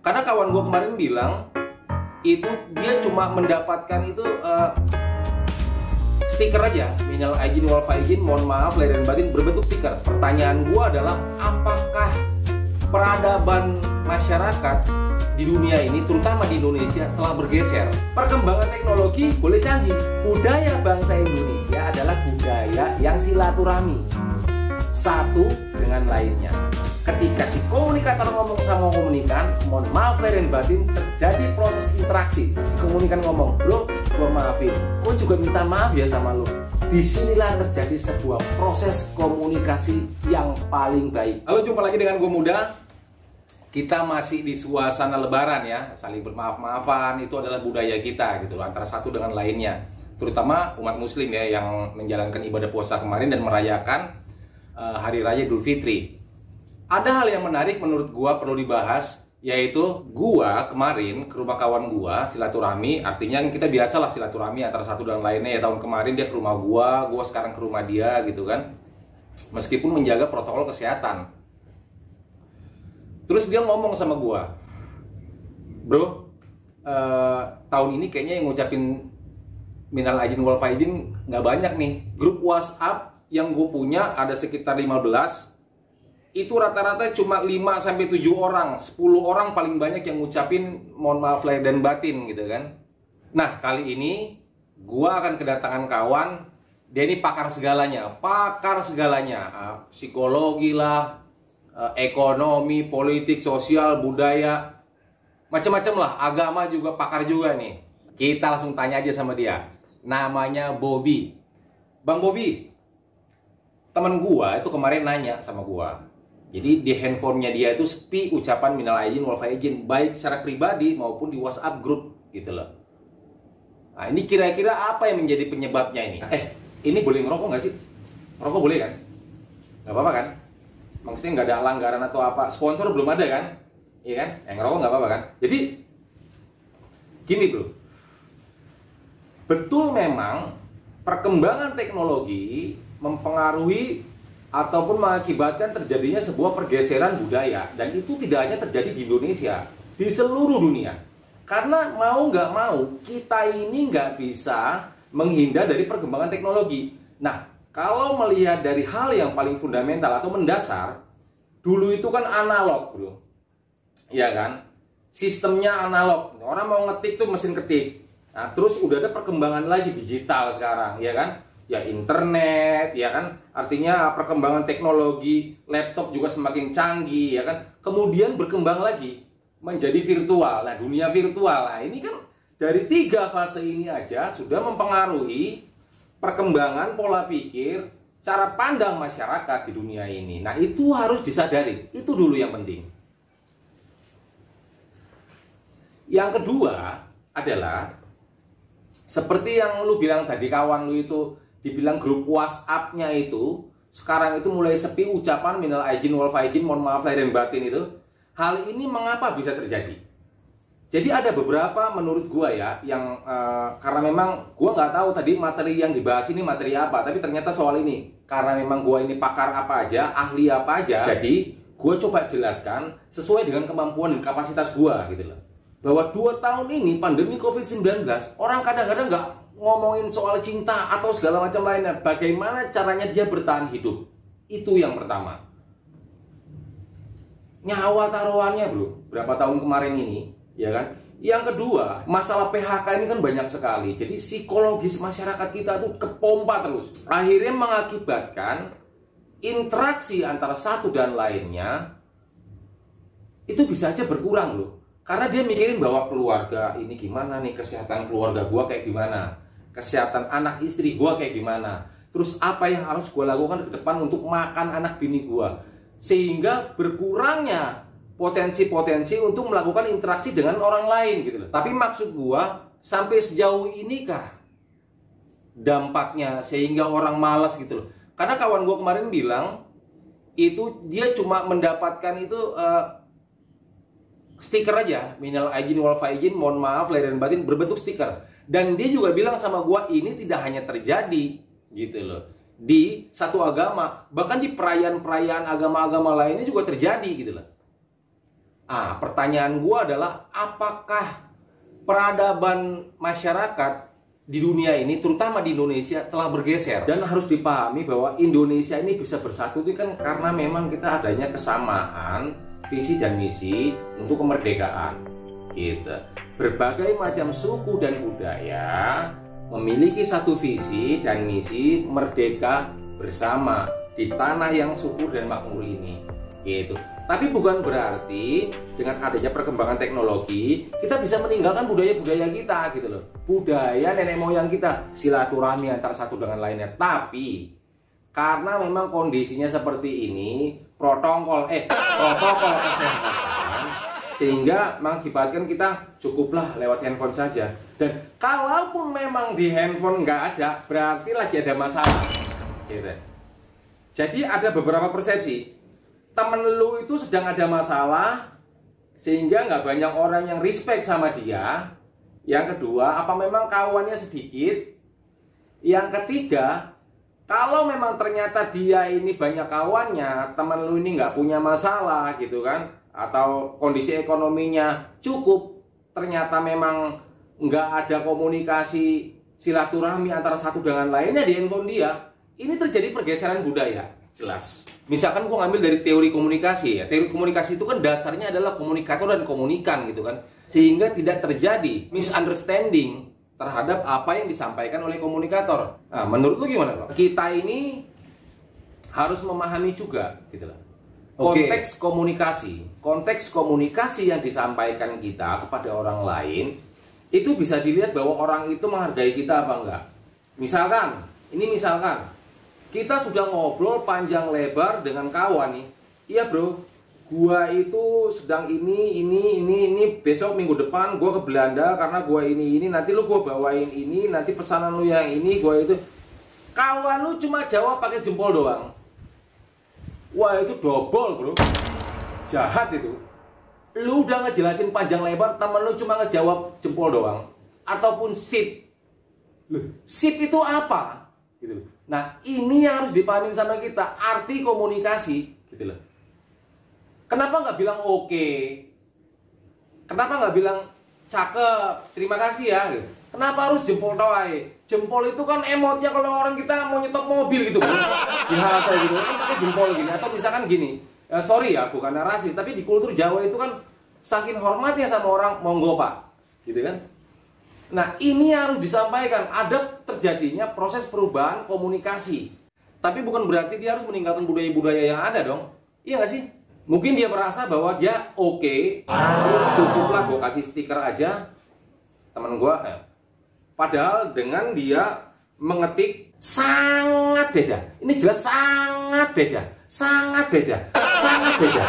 Karena kawan gue kemarin bilang itu dia cuma mendapatkan itu stiker aja, minal aidin wal faizin, mohon maaf lahir dan batin, berbentuk stiker. Pertanyaan gue adalah, apakah peradaban masyarakat di dunia ini, terutama di Indonesia, telah bergeser? Perkembangan teknologi boleh canggih, budaya bangsa Indonesia adalah budaya yang silaturahmi satu dengan lainnya. Ketika si komunikator ngomong sama komunikan, mohon maaf lahir dan batin, terjadi proses interaksi. Si komunikan ngomong, bro, gua maafin, gua juga minta maaf ya sama lo. Disinilah terjadi sebuah proses komunikasi yang paling baik. Halo, jumpa lagi dengan gua Muda. Kita masih di suasana lebaran ya, saling bermaaf-maafan itu adalah budaya kita gitu loh, antara satu dengan lainnya. Terutama umat muslim ya, yang menjalankan ibadah puasa kemarin dan merayakan Hari Raya Idul Fitri. Ada hal yang menarik menurut gua perlu dibahas, yaitu gua kemarin ke rumah kawan gua, silaturahmi. Artinya kita biasalah silaturahmi antara satu dan lainnya ya. Tahun kemarin dia ke rumah gua sekarang ke rumah dia gitu kan. Meskipun menjaga protokol kesehatan. Terus dia ngomong sama gua, bro, tahun ini kayaknya yang ngucapin minal aidin wal faizin nggak banyak nih. Grup WhatsApp yang gue punya ada sekitar 15. Itu rata-rata cuma 5-7 orang, 10 orang paling banyak yang ngucapin mohon maaf lahir dan batin gitu kan. Nah, kali ini gua akan kedatangan kawan, dia ini pakar segalanya, psikologi lah, ekonomi, politik, sosial, budaya, macam-macam lah, agama juga pakar juga nih. Kita langsung tanya aja sama dia. Namanya Bobby. Bang Bobby, teman gua itu kemarin nanya sama gua. Jadi di handphonenya dia itu sepi ucapan minal aidin wal faizin, baik secara pribadi maupun di WhatsApp grup gitu loh. Nah, ini kira-kira apa yang menjadi penyebabnya ini? Ini boleh ngerokok nggak sih? Ngerokok boleh kan? Nggak apa-apa kan? Maksudnya nggak ada langgaran atau apa? Sponsor belum ada kan? Iya kan? Yang ngerokok nggak apa-apa kan? Jadi gini bro, betul memang perkembangan teknologi mempengaruhi ataupun mengakibatkan terjadinya sebuah pergeseran budaya, dan itu tidak hanya terjadi di Indonesia, di seluruh dunia. Karena mau nggak mau kita ini nggak bisa menghindar dari perkembangan teknologi. Nah, kalau melihat dari hal yang paling fundamental atau mendasar, dulu itu kan analog bro, ya kan? Sistemnya analog, orang mau ngetik tuh mesin ketik. Nah, terus udah ada perkembangan lagi digital sekarang, ya kan? Ya internet, ya kan, artinya perkembangan teknologi, laptop juga semakin canggih, ya kan, kemudian berkembang lagi menjadi virtual. Nah, dunia virtual, nah ini kan dari 3 fase ini aja sudah mempengaruhi perkembangan pola pikir, cara pandang masyarakat di dunia ini. Nah, itu harus disadari, itu dulu yang penting. Yang kedua adalah seperti yang lu bilang tadi, kawan lu itu dibilang grup WhatsApp-nya itu sekarang itu mulai sepi ucapan minal aidin wal faizin, mohon maaf lahir dan batin itu. Hal ini mengapa bisa terjadi? Jadi ada beberapa menurut gua ya yang karena memang gua nggak tahu tadi materi yang dibahas ini materi apa, tapi ternyata soal ini karena memang gua ini pakar apa aja, ahli apa aja, jadi gua coba jelaskan sesuai dengan kemampuan dan kapasitas gua gitu loh. Bahwa 2 tahun ini pandemi COVID-19, orang kadang-kadang nggak ngomongin soal cinta atau segala macam lainnya, bagaimana caranya dia bertahan hidup. Itu yang pertama. Nyawa taruhannya bro, berapa tahun kemarin ini, ya kan? Yang kedua, masalah PHK ini kan banyak sekali. Jadi psikologis masyarakat kita tuh kepompa terus. Akhirnya mengakibatkan interaksi antara satu dan lainnya itu bisa aja berkurang loh. Karena dia mikirin bahwa keluarga ini gimana nih, kesehatan keluarga gua kayak gimana, kesehatan anak istri gua kayak gimana, terus apa yang harus gua lakukan ke depan untuk makan anak bini gua, sehingga berkurangnya potensi-potensi untuk melakukan interaksi dengan orang lain gitu loh. Tapi maksud gua, sampai sejauh inikah dampaknya sehingga orang malas gitu loh? Karena kawan gua kemarin bilang itu dia cuma mendapatkan itu stiker aja, minal aidin wal faizin, mohon maaf lahir dan batin, berbentuk stiker. Dan dia juga bilang sama gua, ini tidak hanya terjadi gitu loh di satu agama, bahkan di perayaan-perayaan agama-agama lainnya juga terjadi gitu loh. Pertanyaan gua adalah apakah peradaban masyarakat di dunia ini, terutama di Indonesia, telah bergeser? Dan harus dipahami bahwa Indonesia ini bisa bersatu itu kan karena memang kita adanya kesamaan visi dan misi untuk kemerdekaan. Gitu. Berbagai macam suku dan budaya memiliki satu visi dan misi merdeka bersama di tanah yang subur dan makmur ini. Gitu. Tapi bukan berarti dengan adanya perkembangan teknologi kita bisa meninggalkan budaya-budaya kita gitu loh. Budaya nenek moyang kita, silaturahmi antara satu dengan lainnya. Tapi karena memang kondisinya seperti ini, protokol kesehatan, sehingga mengakibatkan kita cukuplah lewat handphone saja. Dan kalaupun memang di handphone nggak ada, berarti lagi ada masalah. Gitu. Jadi ada beberapa persepsi. Temen lu itu sedang ada masalah sehingga nggak banyak orang yang respect sama dia. Yang kedua, apa memang kawannya sedikit? Yang ketiga, kalau memang ternyata dia ini banyak kawannya, temen lu ini nggak punya masalah gitu kan, atau kondisi ekonominya cukup, ternyata memang nggak ada komunikasi silaturahmi antara satu dengan lainnya di handphone dia, ini terjadi pergeseran budaya. Jelas. Misalkan gue ngambil dari teori komunikasi ya. Teori komunikasi itu kan dasarnya adalah komunikator dan komunikan gitu kan. Sehingga tidak terjadi misunderstanding terhadap apa yang disampaikan oleh komunikator. Nah, menurut lu gimana, Pak? Kita ini harus memahami juga gitu loh. Konteks komunikasi. Konteks komunikasi yang disampaikan kita kepada orang lain itu bisa dilihat bahwa orang itu menghargai kita apa enggak. Misalkan kita sudah ngobrol panjang lebar dengan kawan nih. Iya bro, gua itu sedang ini besok minggu depan gua ke Belanda karena gua ini nanti lu gua bawain ini, nanti pesanan lu yang ini, gua itu. Kawan lu cuma jawab pakai jempol doang. Wah, itu dobol bro. Jahat itu. Lu udah ngejelasin panjang lebar, temen lu cuma ngejawab jempol doang. Ataupun sip. Sip itu apa? Gitu loh. Nah, ini yang harus dipahamin sama kita, arti komunikasi, gitu loh. Kenapa nggak bilang oke? Kenapa nggak bilang cakep, terima kasih ya? Gitu. Kenapa harus jempol toai? Jempol itu kan emotnya kalau orang kita mau nyetok mobil gitu, bro. Di hal kayak gitu, kan pakai jempol gini. Atau misalkan gini, sorry ya, bukan rasis, tapi di kultur Jawa itu kan saking hormatnya sama orang, monggo pak, gitu kan? Nah, ini harus disampaikan, ada terjadinya proses perubahan komunikasi. Tapi bukan berarti dia harus meninggalkan budaya-budaya yang ada dong. Iya nggak sih? Mungkin dia merasa bahwa dia oke, cukuplah gue kasih stiker aja, teman gue. Padahal dengan dia mengetik sangat beda. Ini jelas sangat beda. Beda.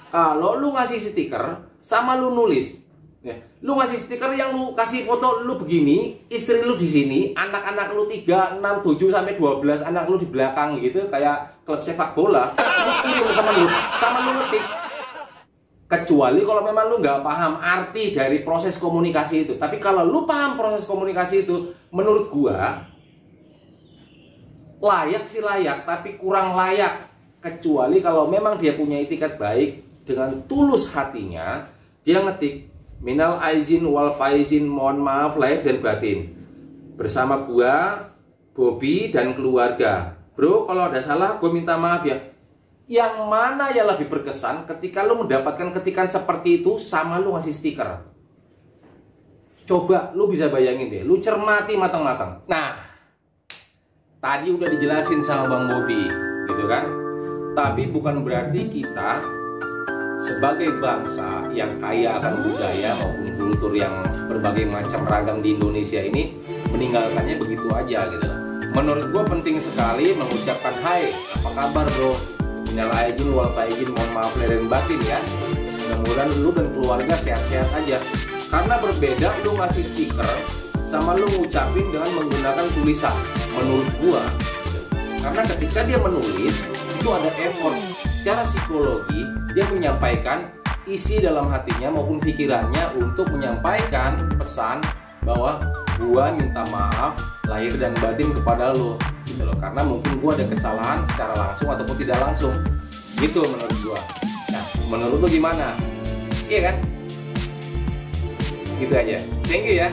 Kalau lu ngasih stiker sama lu nulis, ya, lu ngasih stiker yang lu kasih foto lu begini, istri lu di sini, anak-anak lu 3, 6, 7 sampai 12 anak lu di belakang gitu, kayak klub sepak bola. Lu kirim ke teman lu sama lu ngetik. Kecuali kalau memang lu nggak paham arti dari proses komunikasi itu. Tapi kalau lu paham proses komunikasi itu, menurut gua layak sih layak, tapi kurang layak. Kecuali kalau memang dia punya itikat baik, dengan tulus hatinya dia ngetik minal aizin wal faizin, mohon maaf lahir dan batin, bersama gua, Bobby dan keluarga. Bro, kalau ada salah gua minta maaf ya. Yang mana yang lebih berkesan ketika lu mendapatkan ketikan seperti itu sama lu ngasih stiker? Coba lu bisa bayangin deh, lu cermati matang-matang. Nah, tadi udah dijelasin sama Bang Bobby, gitu kan? Tapi bukan berarti kita sebagai bangsa yang kaya akan budaya maupun kultur yang berbagai macam ragam di Indonesia ini meninggalkannya begitu aja gitu. Menurut gue penting sekali mengucapkan hai, apa kabar bro? Minal aizin wal faizin, mohon maaf lahir dan batin ya. Mudah-mudahan lu dan keluarga sehat-sehat aja. Karena berbeda lu ngasih stiker sama lu ngucapin dengan menggunakan tulisan. Menurut gua, karena ketika dia menulis itu ada effort secara psikologi, dia menyampaikan isi dalam hatinya maupun pikirannya untuk menyampaikan pesan bahwa gua minta maaf lahir dan batin kepada lo gitu loh, karena mungkin gua ada kesalahan secara langsung ataupun tidak langsung gitu menurut gua. Nah, Menurut lu gimana? Iya kan? Gitu aja. Thank you ya.